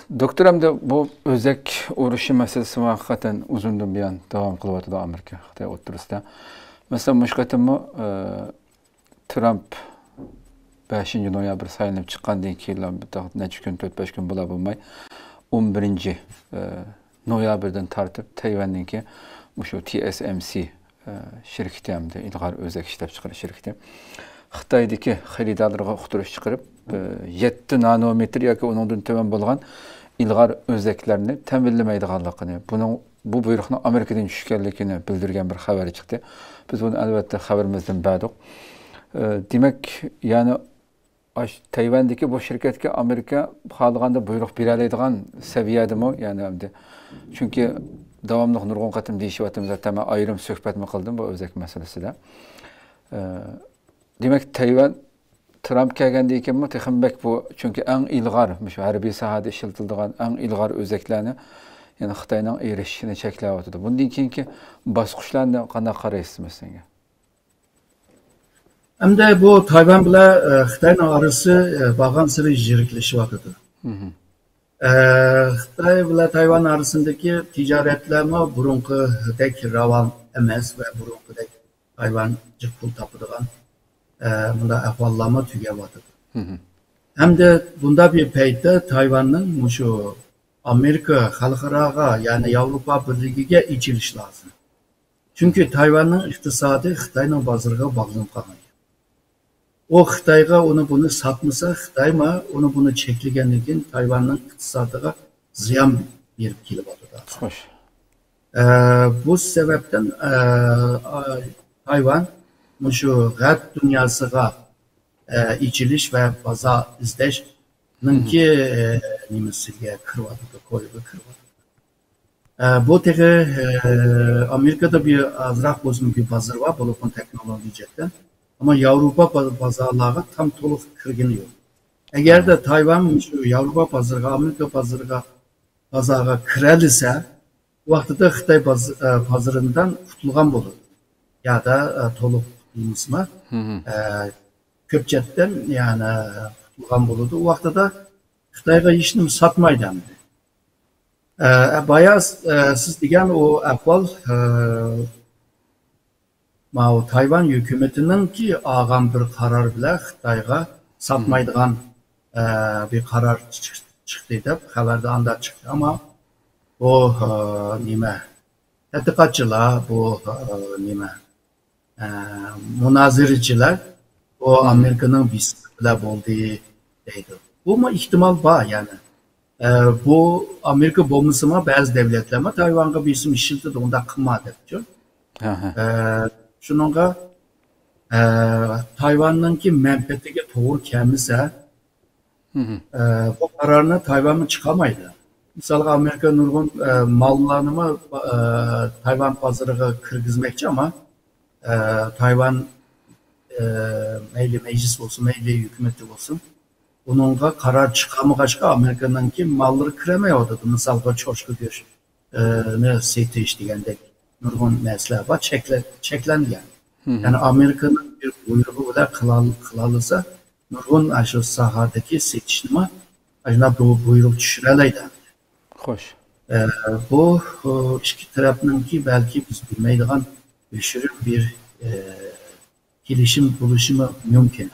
Doktoram da bu özek urushi meselesi hakikaten uzundan buyon davom qilyapti Amerika Xitoy o'rtasida. Masalan, mushqatimmi Trump 5 noyabr saylanib chiqqandan keyin necha kun 4-5 kun bo'la bo'lmay 11 noyabrdan tartib Tayvandagi shu TSMC şirketi hamda ilg'or o'zak ishlab chiqarish shirkati Xitoydagi xaridorlarga uqtirish chiqarib 7 nanometr yoki undan tuvan bo'lgan ilg'or o'zaklarni ta'minlamaydiganligini, bu buyruqni Amerikadan tushganligini bildirgan bir xabar chiqdi. Biz buni albatta xabarimizdan berdik. Demak, ya'ni Tayvandagi bu shirkatga Amerika xohlaganda buyruq bera oladigan saviyadami? Ya'ni hamda chunki davomli nurg'un qatim deyishyapmiz, tamam ayrim suhbatmi qildim bu o'zak masalasida. Demak, Tayvan Trump kelgandan keyin texnik bu chunki eng ilg'or shu harbiy sohada ishlatiladigan eng ilg'or o'zaklarni yani Xitoyning erishishini cheklayapti. Bundan keyingi bosqichlarni qanday qaraysiz masalan? Hamda bu Tayvan bilan Xitoyning orasi bag'an siri jiriklashyapti. Xitoy bilan Tayvan arasındaki ticaretlerme burunqidek ravan emas ve burunqidek Tayvan jiq pul topadigan bunda ahvollarma tugayotir. Hem de bunda bir paytda Tayvanning şu Amerika xalqaroga yani Avrupa Birligiga ichilish lazım. Çünkü Tayvanning iqtisodi Xitoyning bozoriga bog'lanib qolgan. O Xitoyga onu bunu satmasa Xitoyma onu bunu cheklagandan keyin Tayvanning iqtisodiga ziyon berib kelyapti. Xo'sh. Bu sebepten Tayvan şu g'arb dunyosiga ichilish ve bozor izlashninki nimasiga kiryapti, qo'yib kiryapti. Bu tegi Amerikada bir azroq bo'lsin bir bozor var, bu texnoloji jihatdan. Ama Avrupa pazarlarına tam to'liq kirgani yo'q. Agar da Tayvan şu Avrupa pazarına, Amerika pazarına kiralisa, bu vaqtida Xitoy pazarından qutulgan bo'ladi. Ya da to'liq qutulmasmi? Ko'pchatdan yani qutulgan bo'ladi. Bu vaqtida Xitoyga hech nima sotmaydi. Bayaz siz degan o ahvol Tayvan hükümetinin ki ağam bir karar bile Xitoyga satmaydigan bir karar çıktı deb xabarda anda çıktı ama o nima tadqiqotchilar bu nima munozirchilar o Amerika'nın bilan bo'ldi deydi. Bu mu ihtimal var yani. Bu Amerika bo'lmasa bazı devletler Tayvan'a bisim işildi onda qilmadi deb. Şununla Tayvan'ınki menfaatiga to'g'ri kelmasa bu kararını Tayvan'ı çıkamaydı. Mesela Amerika nurgun mallarını Tayvan pazarına kirgizmekçi ama Tayvan meyli meclis olsun, meyli hükümeti olsun onunla karar çıkamagaçka Amerika'nınki malları kiremiyordu. Mesela çoşku bir ne seyte işleyendek nurgun mesele var, çeklengen. Yani Amerika'nın bir buyruğu da kılalısa nurgun aşı sahadaki seçişimi aslında bu buyruk düşüreleydi. Hoş. Bu iki tarafının ki belki biz bilmeydiğen düşürür bir gelişim buluşumu mümkün.